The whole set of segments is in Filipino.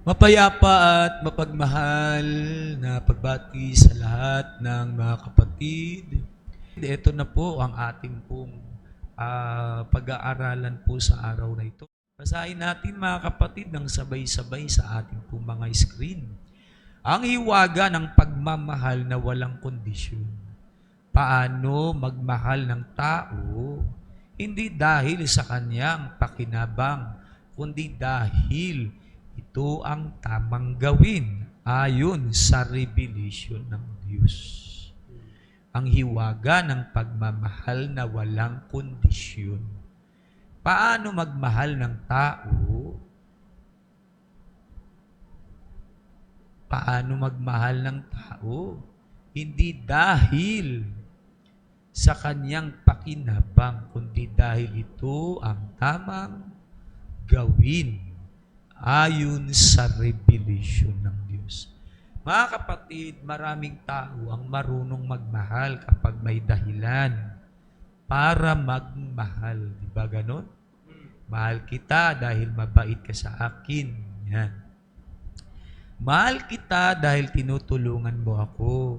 Mapayapa at mapagmahal na pagbati sa lahat ng mga kapatid. Ito na po ang ating pong pag-aaralan po sa araw na ito. Basahin natin mga kapatid ng sabay-sabay sa ating pong mga screen. Ang hiwaga ng pagmamahal na walang kondisyon. Paano magmahal ng tao hindi dahil sa kanyang pakinabang, kundi dahil ito ang tamang gawin ayon sa revelation ng Diyos. Ang hiwaga ng pagmamahal na walang kondisyon. Paano magmahal ng tao? Paano magmahal ng tao? Hindi dahil sa kanyang pakinabang, kundi dahil ito ang tamang gawin ayon sa revelation ng Diyos. Mga kapatid, maraming tao ang marunong magmahal kapag may dahilan para magmahal. Di ba ganon? Mahal kita dahil mabait ka sa akin. Yan. Mahal kita dahil tinutulungan mo ako.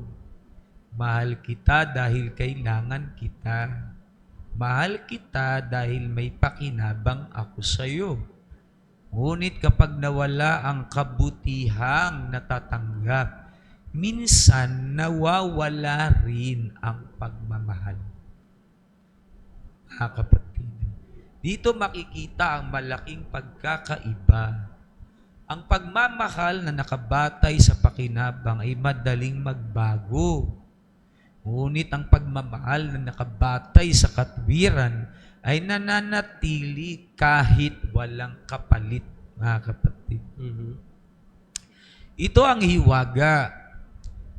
Mahal kita dahil kailangan kita. Mahal kita dahil may pakinabang ako sa iyo. Ngunit kapag nawala ang kabutihang natatanggap, minsan nawawala rin ang pagmamahal. Mga kapatid, dito makikita ang malaking pagkakaiba. Ang pagmamahal na nakabatay sa pakinabang ay madaling magbago. Ngunit ang pagmamahal na nakabatay sa katwiran ay nananatili kahit walang kapalit, mga kapatid. Ito ang hiwaga.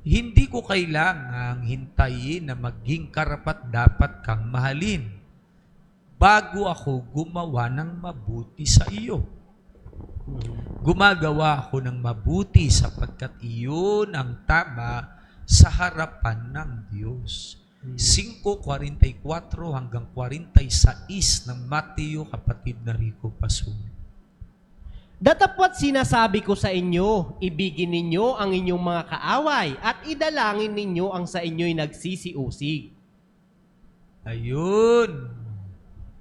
Hindi ko kailangang hintayin na maging karapat-dapat kang mahalin bago ako gumawa ng mabuti sa iyo. Gumagawa ako ng mabuti sapagkat iyon ang tama sa harapan ng Diyos. 5:44 hanggang 46 ng Mateo, kapatid na Rico Pasuni. Datapwat sinasabi ko sa inyo, ibigin ninyo ang inyong mga kaaway at idalangin ninyo ang sa inyo'y nagsisiusig. Ayun.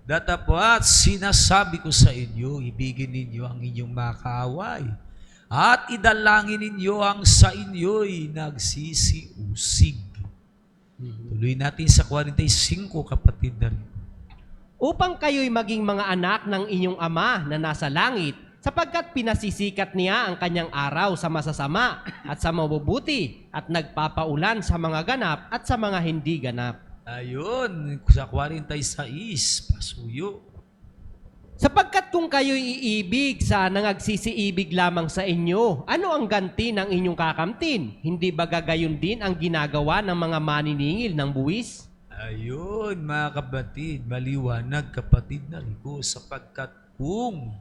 Datapwat sinasabi ko sa inyo, ibigin ninyo ang inyong mga kaaway at idalangin ninyo ang sa inyo'y nagsisiusig. Tuloy natin sa 45, kapatid na rin. Upang kayo'y maging mga anak ng inyong Ama na nasa langit, sapagkat pinasisikat niya ang kanyang araw sa masasama at sa mabubuti at nagpapaulan sa mga ganap at sa mga hindi ganap. Ayun, sa 46, pasuyo. Sapagkat kung kayo'y iibig sa nangagsisiibig lamang sa inyo, ano ang ganti ng inyong kakamtin? Hindi ba gagayon din ang ginagawa ng mga maniningil ng buwis? Ayun, mga kapatid, maliwanag, kapatid na Rico, sapagkat kung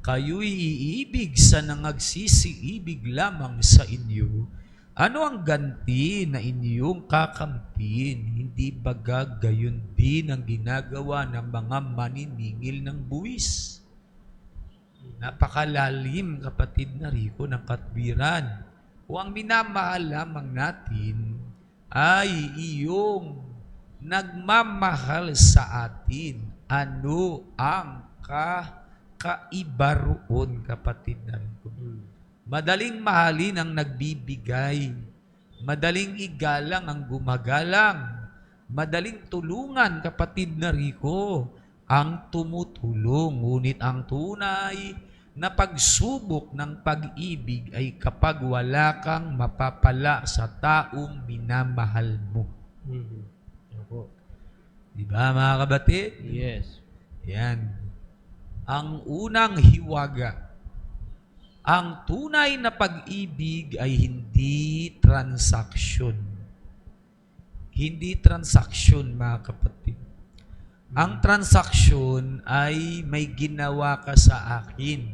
kayo'y iibig sa nangagsisiibig lamang sa inyo, ano ang ganti na inyong kakamtin? Hindi ba gagayon din ang ginagawa ng mga maniningil ng buwis? Napakalalim, kapatid na Rico, ng katwiran. Kung ang minamahal lamang natin ay iyong nagmamahal sa atin, ano ang kakaiba roon, kapatid na Rico? Madaling mahalin ang nagbibigay. Madaling igalang ang gumagalang. Madaling tulungan, kapatid na Rico, ang tumutulong. Ngunit ang tunay na pagsubok ng pag-ibig ay kapag wala kang mapapala sa taong minamahal mo. Diba, mga kabatid? Yes. Yan. Ang unang hiwaga. Ang tunay na pag-ibig ay hindi transaksyon. Hindi transaksyon, mga kapatid. Ang transaksyon ay may ginawa ka sa akin,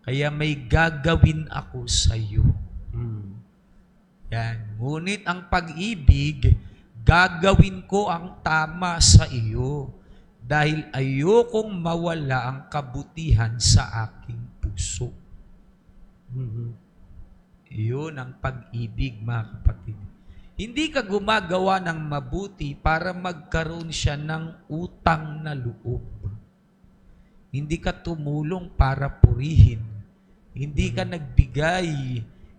kaya may gagawin ako sa iyo. Yan. Ngunit ang pag-ibig, gagawin ko ang tama sa iyo dahil ayokong mawala ang kabutihan sa aking puso. Mhm. Iyon ang pag-ibig, mga kapatid. Hindi ka gumagawa ng mabuti para magkaroon siya ng utang na loob. Hindi ka tumulong para purihin. Hindi ka nagbigay.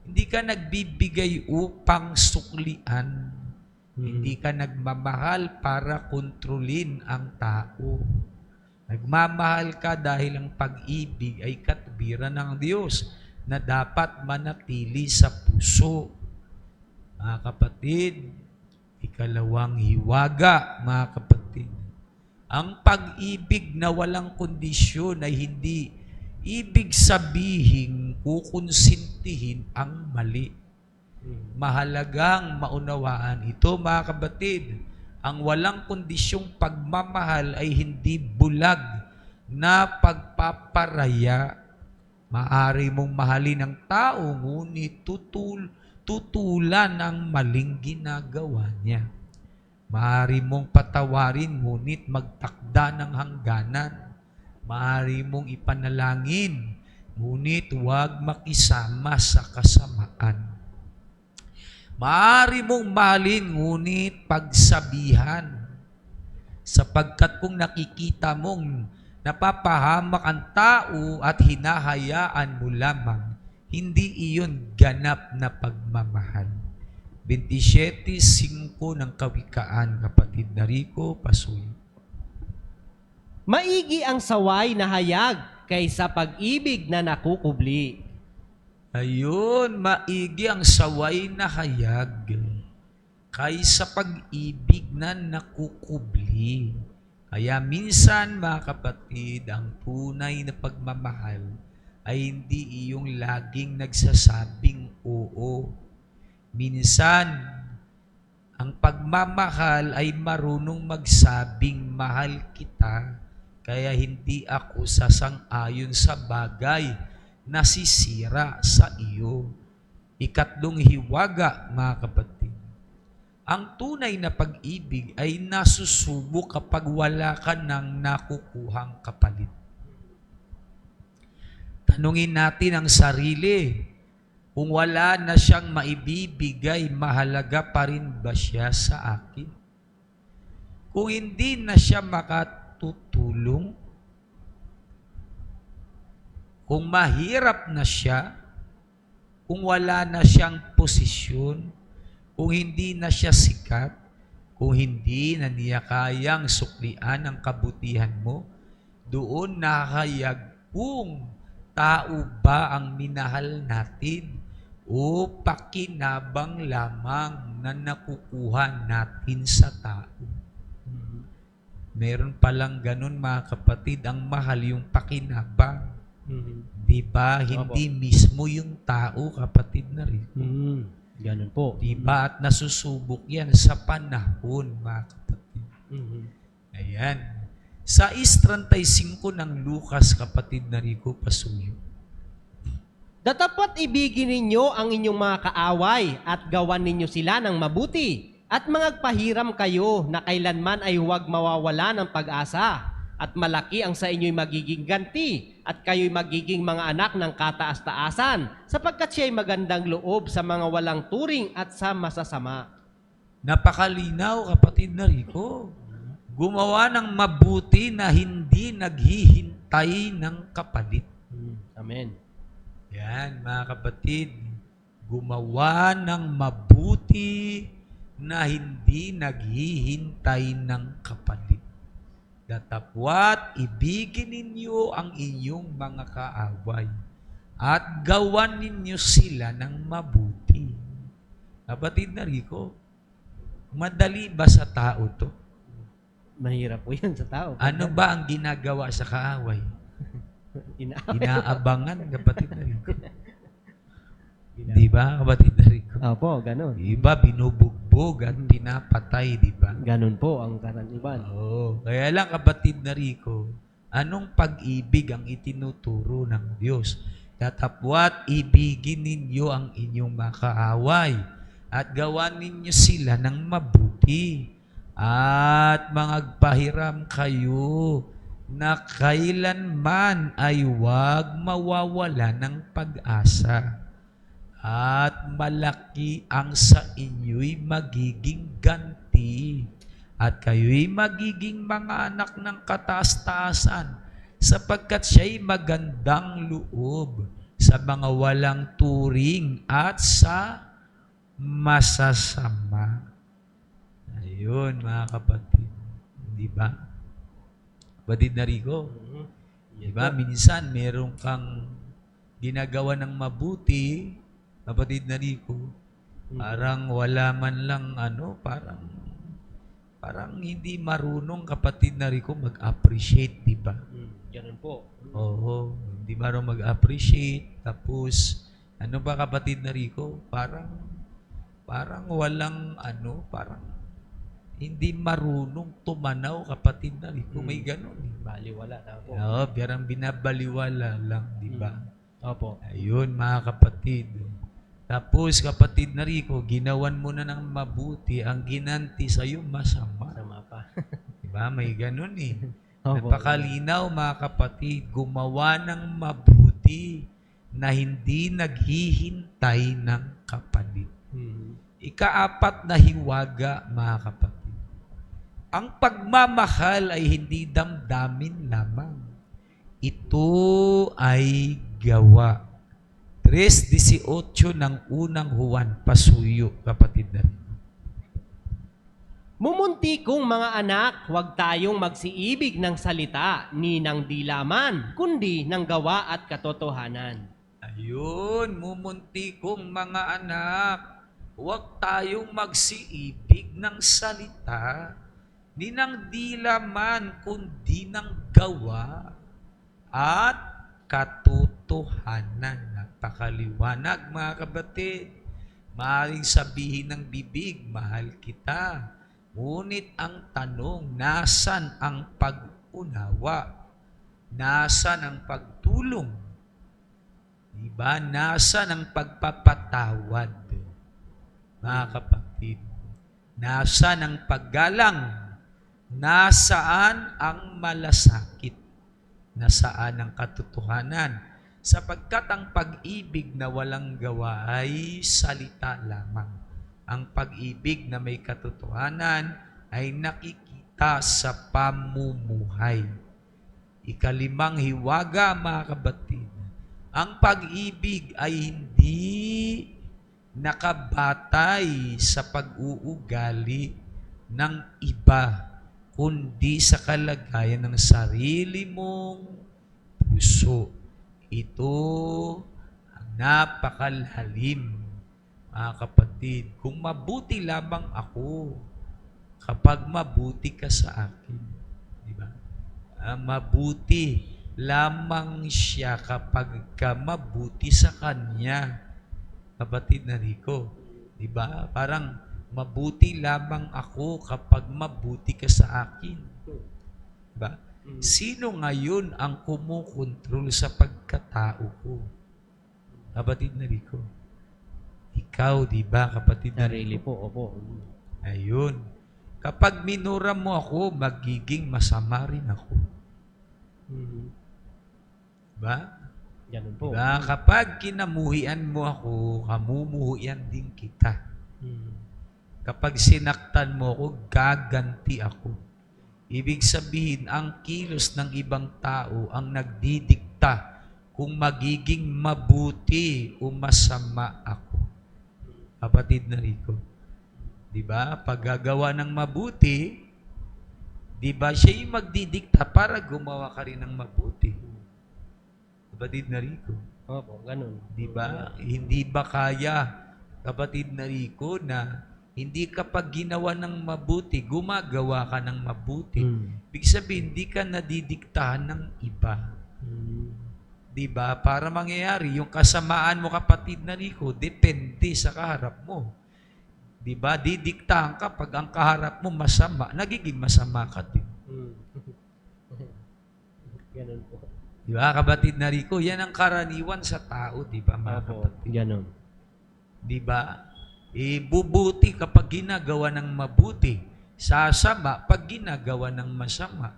Hindi ka nagbibigay upang suklian. Hindi ka nagmamahal para kontrolin ang tao. Nagmamahal ka dahil ang pag-ibig ay katwiran ng Diyos na dapat manatili sa puso. Mga kapatid, ikalawang hiwaga, mga kapatid. Ang pag-ibig na walang kondisyon ay hindi ibig sabihin kukonsintihin ang mali. Mahalagang maunawaan ito, mga kapatid. Ang walang kondisyong pagmamahal ay hindi bulag na pagpaparaya. Maari mong mahalin ang tao, ngunit tutulan ang maling ginagawa niya. Maari mong patawarin, ngunit magtakda ng hangganan. Maari mong ipanalangin, ngunit huwag makisama sa kasamaan. Maari mong mahalin, ngunit pagsabihan. Sapagkat kung nakikita mong napapahamak ang tao at hinahayaan mo lamang, hindi iyon ganap na pagmamahal. 27:5 ng Kawikaan, kapatid na Rico, pasuyo. Maigi ang saway na hayag kaysa pag-ibig na nakukubli. Ayun, maigi ang saway na hayag kaysa pag-ibig na nakukubli. Kaya minsan, mga kapatid, ang tunay na pagmamahal ay hindi iyong laging nagsasabing oo. Minsan, ang pagmamahal ay marunong magsabing mahal kita, kaya hindi ako sasang-ayon sa bagay nasisira sa iyo. Ikatlong hiwaga, mga kapatid. Ang tunay na pag-ibig ay nasusubo kapag wala ka ng nakukuhang kapalit. Tanungin natin ang sarili, kung wala na siyang maibibigay, mahalaga pa rin ba siya sa akin? Kung hindi na siya makatutulong, kung mahirap na siya, kung wala na siyang posisyon, kung hindi na siya sikat, kung hindi na niya kayang suklian ang kabutihan mo, doon nakahayag kung tao ba ang minahal natin o pakinabang lamang na nakukuha natin sa tao. Meron palang ganun, mga kapatid, ang mahal yung pakinabang. Diba? Hindi mismo yung tao, kapatid na rin. Ganun po. Diba? At nasusubok yan sa panahon, mga kapatid. Ayan. Sa 6:35 ng Lucas, kapatid na Rico, pasuyo. Datapat ibigin ninyo ang inyong mga kaaway at gawan ninyo sila ng mabuti at mangagpahiram kayo na kailanman ay huwag mawawala ng pag-asa at malaki ang sa inyo'y magiging ganti at kayo'y magiging mga anak ng kataas-taasan sapagkat siya'y magandang loob sa mga walang turing at sa masasama. Napakalinaw, kapatid na Rico. Gumawa ng mabuti na hindi naghihintay ng kapalit. Amen. Yan, mga kapatid. Gumawa ng mabuti na hindi naghihintay ng kapalit. Datapwat, ibigin ninyo ang inyong mga kaaway at gawan ninyo sila ng mabuti. Kapatid na Rico, madali ba sa tao to? Mahirap po yan sa tao. Ano ba ang ginagawa sa kaaway? Inaaway. Inaabangan, kapatid na Rico. Di ba, kapatid na Rico? Opo, ganun. Iba, binubugbog at pinapatay, di ba? Ganun po ang karaniwan. Oo. Kaya lang, kapatid na Rico, anong pag-ibig ang itinuturo ng Diyos? Datapwat, ibigin ninyo ang inyong makaaway at gawan ninyo sila ng mabuti at mangagpahiram kayo na kailanman ay huwag mawawala ng pag-asa at malaki ang sa inyo'y magiging ganti at kayo'y magiging mga anak ng kataas-taasan sapagkat siya'y magandang loob sa mga walang turing at sa masasama. Ayun, mga kapatid. Di ba? Kapatid na Rico, di ba? Minsan, meron kang ginagawa ng mabuti, kapatid na Rico, parang wala man lang, parang hindi marunong, kapatid na Rico, mag-appreciate, di ba? Ganun po. Oo, hindi marunong mag-appreciate. Tapos, ano ba, kapatid na Rico? Parang walang, parang hindi marunong tumanaw, kapatid na Rico. May ganun. Baliwala na po. Oo, parang binabaliwala lang, di ba? Opo. Ayun, mga kapatid. Tapos, kapatid na Rico, ginawan mo na ng mabuti, ang ginanti sa'yo masama. Sama pa. Diba? May ganun eh. Opo. Napakalinaw, mga kapatid, gumawa ng mabuti na hindi naghihintay ng kapalit. Ikaapat na hiwaga, mga kapatid. Ang pagmamahal ay hindi damdamin lamang. Ito ay gawa. 3:18 ng unang Juan, pasuyo, kapatid na rin. Mumunti kong mga anak, huwag tayong magsiibig ng salita, ni ng dilaman, kundi ng gawa at katotohanan. Ayun, mumunti kong mga anak, huwag tayong magsiibig ng salita, ni ng dilaman, kundi ng gawa at katotohanan. Napakaliwanag, mga kapatid. Maaaring sabihin ng bibig, mahal kita. Ngunit ang tanong, nasan ang pag-unawa? Nasan ang pagtulong? Diba? Nasan ang pagpapatawad? Mga kapatid, nasan ang paggalang? Nasaan ang malasakit? Nasaan ang katotohanan? Sapagkat ang pag-ibig na walang gawa ay salita lamang. Ang pag-ibig na may katotohanan ay nakikita sa pamumuhay. Ikalimang hiwaga, mga kapatid. Ang pag-ibig ay hindi nakabatay sa pag-uugali ng iba, kundi sa kalagayan ng sarili mong puso. Ito ang napakalalim, mga kapatid. Kung mabuti lamang ako, kapag mabuti ka sa akin, di ba? Mabuti lamang siya kapag ka mabuti sa kanya, kapatid na Rico. Di ba? Parang mabuti lamang ako kapag mabuti ka sa akin. Diba? Sino ngayon ang kumukontrol sa pagkatao ko? Kapatid na Rico. Ikaw, di ba, kapatid na Sarili Rico? po, opo. Ayun. Kapag minura mo ako, magiging masama rin ako. Diba? Ganun po. Diba? Kapag kinamuhian mo ako, kamumuhian din kita. Kapag sinaktan mo ako, gaganti ako. Ibig sabihin, ang kilos ng ibang tao ang nagdidikta kung magiging mabuti o masama ako. Kapatid na Rico. Diba? Pag gagawa ng mabuti, diba siya yung magdidikta para gumawa ka rin ng mabuti. Kapatid na Rico. Opo, ganun. Diba? Hindi ba kaya, kapatid na Rico, na hindi kapag ginawa ng mabuti, gumagawa ka ng mabuti. Ibig sabihin, hindi ka nadidiktahan ng iba. Diba? Para mangyayari, yung kasamaan mo, kapatid na Rico, depende sa kaharap mo. Diba? Didiktahan ka pag ang kaharap mo masama, nagiging masama ka din. Ganun po. Diba, kapatid na Rico? Yan ang karaniwan sa tao, diba, mga kapatid? Ganun. Diba? Bubuti kapag ginagawa ng mabuti. Sasama pag ginagawa ng masama.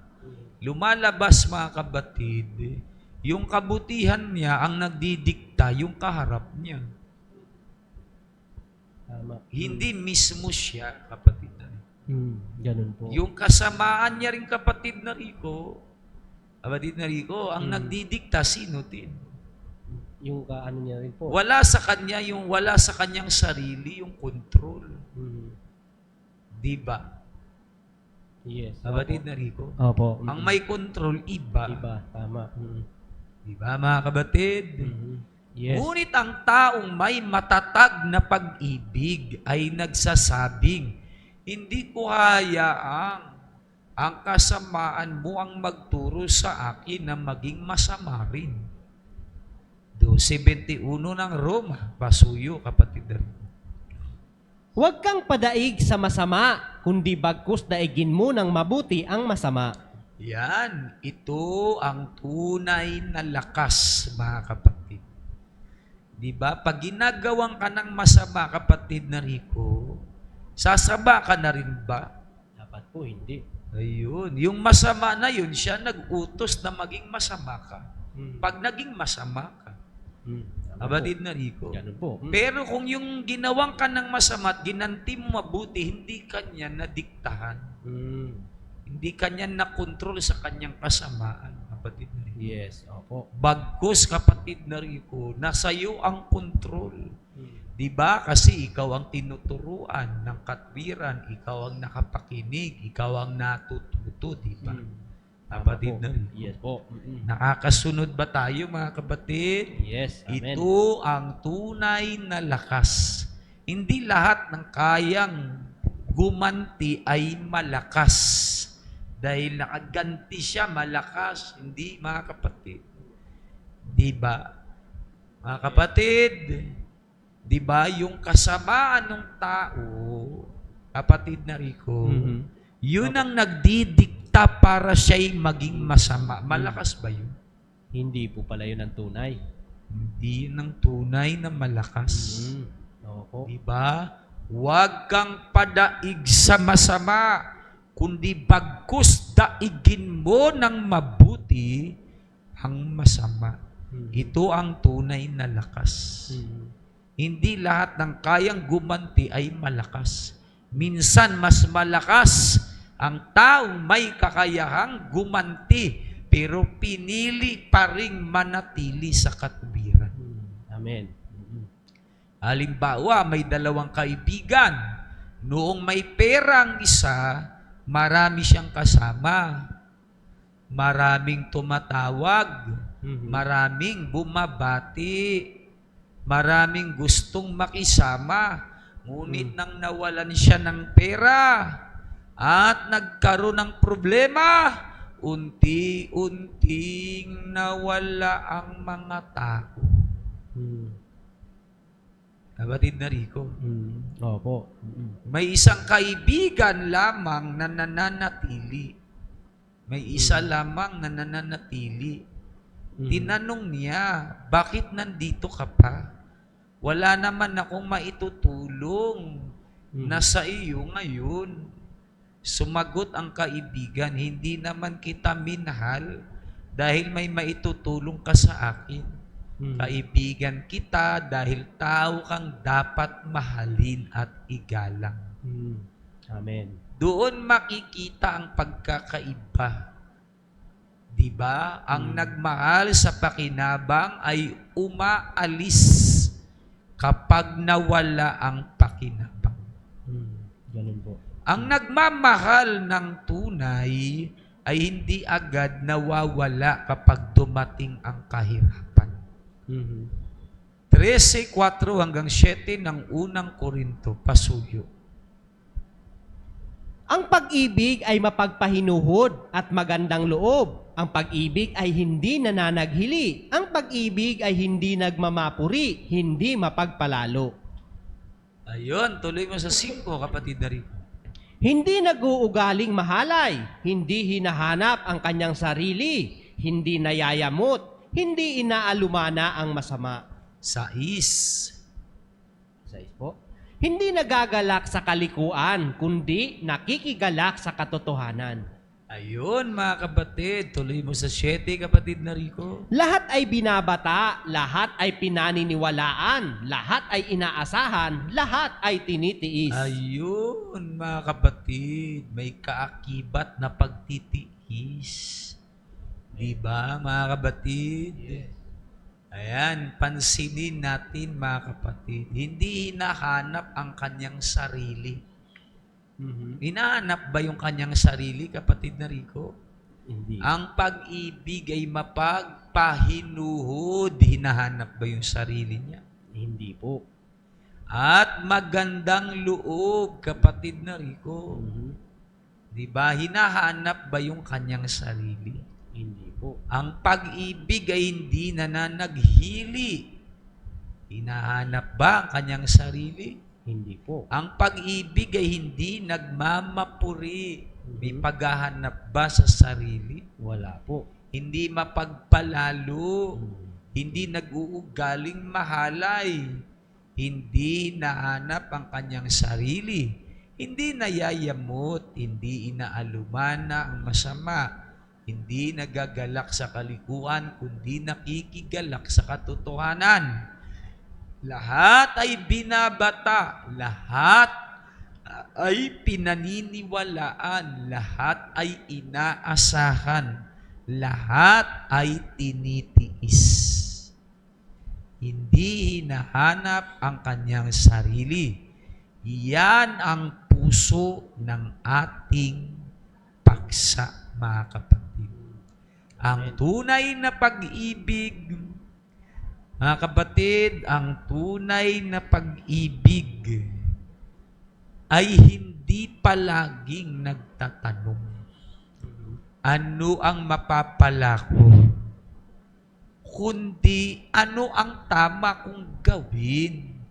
lumalabas mga kapatid, yung kabutihan niya ang nagdidikta yung kaharap niya. Tama. Hindi mismo siya, kapatid na Rico. Ganun po. Yung kasamaan niya rin, kapatid na Rico, ang nagdidikta, sino din? Yung ano niya rin po. Wala sa kanyang sarili yung control. Di ba? Yes. Kapatid na Rico? Opo. Ang may control, iba. Iba. Tama. Di ba, mga kapatid? Yes. Ngunit ang taong may matatag na pag-ibig ay nagsasabing, hindi ko hayaang ang kasamaan mo ang magturo sa akin na maging masama rin. 2:71 ng Roma, pasuyo, kapatid na Rico. Huwag kang padaig sa masama, kundi bagkus daigin mo ng mabuti ang masama. Yan, ito ang tunay na lakas, mga kapatid. Di ba? Pag ginagawan ka ng masama, kapatid na Rico, sasaba ka na rin ba? Dapat po, hindi. Ayun, yung masama na yun, siya nag-utos na maging masama ka. Pag naging masama ka, kapatid na Rico. Ganun po. Pero kung yung ginawang ka ng masama at ginanti mo mabuti, hindi kanya nadiktahan. Hindi kanya nakontrol sa kanyang kasamaan, kapatid na Rico. Yes, opo. Bagkus, kapatid na Rico, nasa iyo ang kontrol. Di ba? Kasi ikaw ang tinuturuan ng katwiran, ikaw ang nakapakinig, ikaw ang natututo, di ba? Kapatid na Rico. Yes po. Nakakasunod ba tayo, mga kapatid? Yes, amen. Ito ang tunay na lakas. Hindi lahat ng kayang gumanti ay malakas. Dahil nakaganti siya, malakas. Hindi, mga kapatid. Di ba? Mga kapatid, di ba yung kasamaan ng tao, kapatid na Rico, yun ang nagdidikta para siya'y maging masama. Malakas ba yun? Hindi po pala yun ang tunay. Hindi yun ang tunay na malakas. Opo. Di ba? Huwag kang padaig sa masama, kundi bagkus daigin mo ng mabuti ang masama. Ito ang tunay na lakas. Hindi lahat ng kayang gumanti ay malakas. Minsan mas malakas ang taong may kakayahang gumanti, pero pinili pa ring manatili sa katwiran. Amen. Halimbawa, may dalawang kaibigan. Noong may perang isa, marami siyang kasama. Maraming tumatawag. Maraming bumabati. Maraming gustong makisama. Ngunit nang nawalan siya ng pera at nagkaroon ng problema, unti-unting nawala ang mga tao. Kapatid na Rico. Opo. May isang kaibigan lamang na nananatili. May isa lamang na nananatili. Tinanong niya, bakit nandito ka pa? Wala naman akong maitutulong na sa iyo ngayon. Sumagot ang kaibigan, hindi naman kita minahal dahil may maitutulong ka sa akin. Kaibigan kita dahil tao kang dapat mahalin at igalang. Amen. Doon makikita ang pagkakaiba. Diba? Ang nagmahal sa pakinabang ay umaalis kapag nawala ang pakinabang. Ganun po. Ang nagmamahal ng tunay ay hindi agad nawawala kapag dumating ang kahirapan. 13:4 hanggang 7 ng unang Korinto, pasuyo. Ang pag-ibig ay mapagpahinuhod at magandang loob. Ang pag-ibig ay hindi nananaghili. Ang pag-ibig ay hindi nagmamapuri, hindi mapagpalalo. Ayun, tuloy mo sa 5, kapatid na rin. Hindi nag-uugaling mahalay, hindi hinahanap ang kanyang sarili, hindi nayayamot, hindi inaalumana ang masama. 6. Po. Hindi nagagalak sa kalikuan, kundi nakikigalak sa katotohanan. Ayun, mga kapatid. Tuloy mo sa 7, kapatid na Rico. Lahat ay binabata, lahat ay pinaniniwalaan, lahat ay inaasahan, lahat ay tinitiis. Ayun, mga kapatid. May kaakibat na pagtitiis. Di ba, mga kapatid? Ayan, pansinin natin, mga kapatid. Hindi hinahanap ang kanyang sarili. Mhm. Hinahanap ba yung kanyang sarili, kapatid na Rico? Hindi. Ang pag-ibig ay mapagpahinuhod. Hinahanap ba yung sarili niya? Hindi po. At magandang loob, kapatid na Rico. Mhm. Di ba? Hinahanap ba yung kanyang sarili? Hindi po. Ang pag-ibig ay hindi nananaghili. Hinahanap ba ang kanyang sarili? Hindi po. Ang pag-ibig ay hindi nagmamapuri. May Mhm. paghahanap ba sa sarili? Wala po. Hindi mapagpalalo. Mhm. Hindi nag-uugaling mahalay. Hindi hinahanap ang kanyang sarili. Hindi nayayamot. Hindi inaalumana ang masama. Hindi nagagalak sa kalikuan, kundi nakikigalak sa katotohanan. Lahat ay binabata, lahat ay pinaniniwalaan, lahat ay inaasahan, lahat ay tinitiis. Hindi hinahanap ang kanyang sarili. Iyan ang puso ng ating paksa, mga kapatid. Ang tunay na pag-ibig, mga kapatid, ang tunay na pag-ibig ay hindi palaging nagtatanong, ano ang mapapala ko? Kundi ano ang tama kong gawin?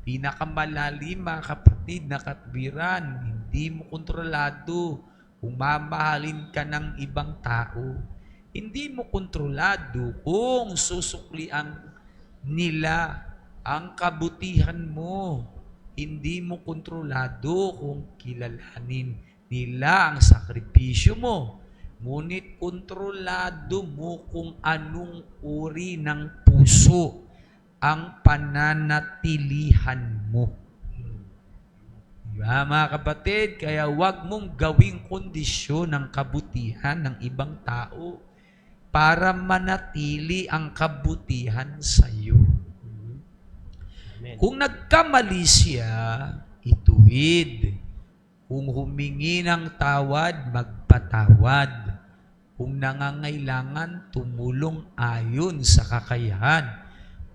Pinakamalalim, mga kapatid, na katwiran, hindi mo kontrolado kung mamahalin ka ng ibang tao. Hindi mo kontrolado kung susuklian nila ang kabutihan mo. Hindi mo kontrolado kung kilalanin nila ang sakripisyo mo. Ngunit kontrolado mo kung anong uri ng puso ang pananatilihan mo. Diba, mga kapatid? Kaya huwag mong gawing kondisyon ng kabutihan ng ibang tao para manatili ang kabutihan sa iyo. Amen. Kung nagkamali siya, ituwid. Kung humingi ng tawad, magpatawad. Kung nangangailangan, tumulong ayon sa kakayahan.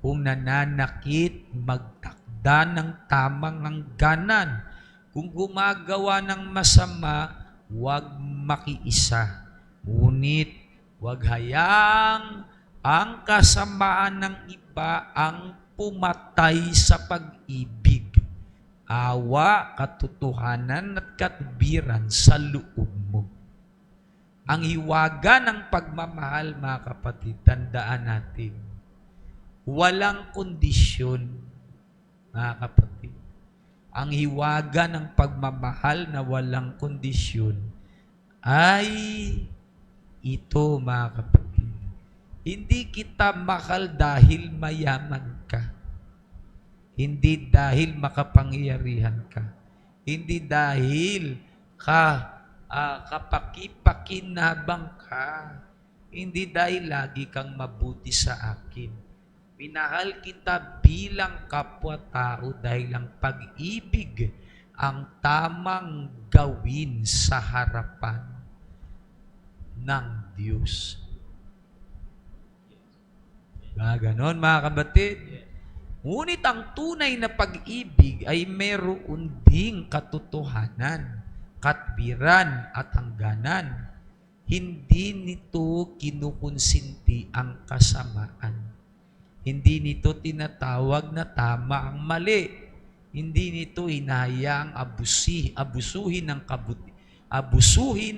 Kung nananakit, magtakda ng tamang hangganan. Kung gumagawa ng masama, huwag makiisa. Ngunit, huwag hayaang ang kasamaan ng iba ang pumatay sa pag-ibig, awa, katotohanan at katwiran sa loob mo. Ang hiwaga ng pagmamahal, mga kapatid, tandaan natin, walang kondisyon, mga kapatid. Ang hiwaga ng pagmamahal na walang kondisyon ay ito, mga kapatid. Hindi kita mahal dahil mayaman ka. Hindi dahil makapangyarihan ka. Hindi dahil kapaki-pakinabang ka. Hindi dahil lagi kang mabuti sa akin. Minahal kita bilang kapwa-tao dahil ang pag-ibig ang tamang gawin sa harapan ng Diyos. Ganon, mga kapatid. Ngunit ang tunay na pag-ibig ay meron ding katotohanan, katwiran at hangganan. Hindi nito kinukonsinti ang kasamaan. Hindi nito tinatawag na tama ang mali. Hindi nito hinahayaang abusuhin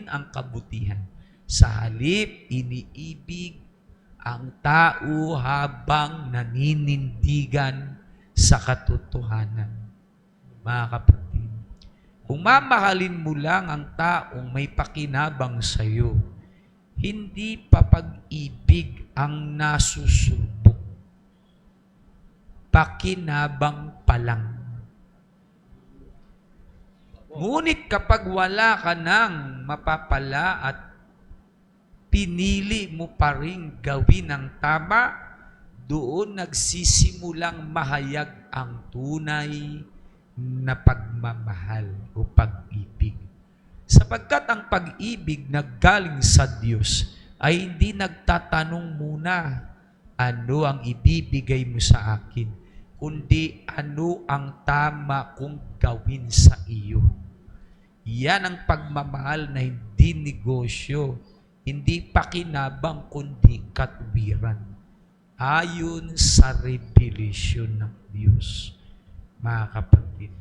ang kabutihan. Sa halip, iniibig ang tao habang naninindigan sa katotohanan. Mga kapatid, Kung mamahalin mo lang ang taong may pakinabang sa iyo, hindi pa pag-ibig ang nasusubok. Pakinabang pa lang. Ngunit kapag wala ka nang mapapala at pinili mo pa rin gawin ang tama, doon nagsisimulang mahayag ang tunay na pagmamahal o pag-ibig. Sapagkat ang pag-ibig na galing sa Diyos ay hindi nagtatanong muna, ano ang ibibigay mo sa akin, kundi ano ang tama kong gawin sa iyo. Yan ang pagmamahal na hindi negosyo, hindi pakinabang, kundi katwiran. Ayon sa revelasyon ng Diyos, mga kapatid.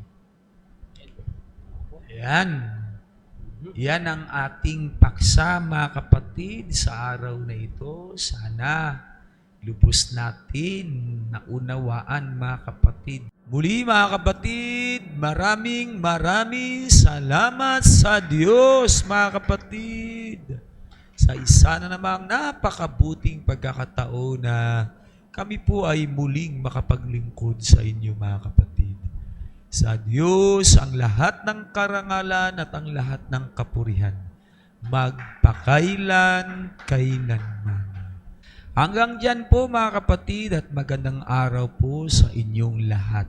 Yan ang ating paksa, mga kapatid, sa araw na ito. Sana lubos natin naunawaan, mga kapatid. Muli, mga kapatid, maraming salamat sa Diyos, mga kapatid, sa isa na namang napakabuting pagkakataon na kami po ay muling makapaglingkod sa inyo, mga kapatid. Sa Diyos ang lahat ng karangalan at ang lahat ng kapurihan, magpakailan kailanman. Hanggang dyan po, mga kapatid, at magandang araw po sa inyong lahat.